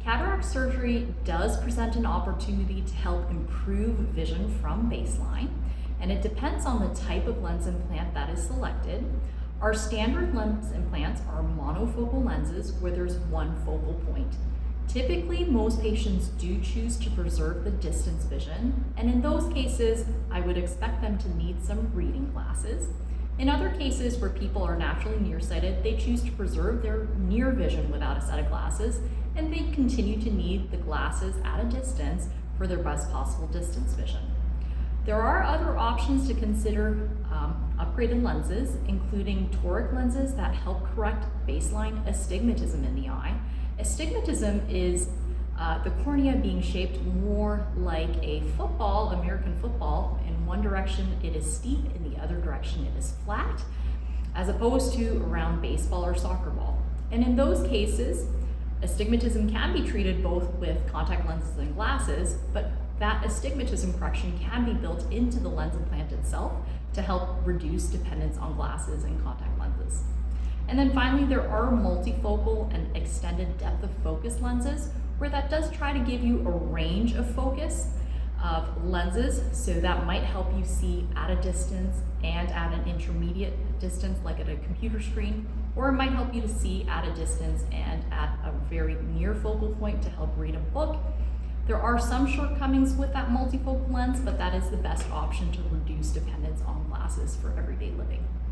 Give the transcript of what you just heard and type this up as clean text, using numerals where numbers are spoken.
Cataract surgery does present an opportunity to help improve vision from baseline, and it depends on the type of lens implant that is selected. Our standard lens implants are monofocal lenses where there's one focal point. Typically, most patients do choose to preserve the distance vision, and in those cases, I would expect them to need some reading glasses. In other cases where people are naturally nearsighted, they choose to preserve their near vision without a set of glasses, and they continue to need the glasses at a distance for their best possible distance vision. There are other options to consider upgraded lenses, including toric lenses that help correct baseline astigmatism in the eye. Astigmatism is the cornea being shaped more like a football, American football. In one direction it is steep, in the other direction it is flat, as opposed to a round baseball or soccer ball. And in those cases, astigmatism can be treated both with contact lenses and glasses, but that astigmatism correction can be built into the lens implant itself to help reduce dependence on glasses and contact lenses. And then finally, there are multifocal and extended depth of focus lenses where that does try to give you a range of focus of lenses, so that might help you see at a distance and at an intermediate distance like at a computer screen, or it might help you to see at a distance and at a very near focal point to help read a book. There are some shortcomings with that multifocal lens, but that is the best option to reduce dependence on glasses for everyday living.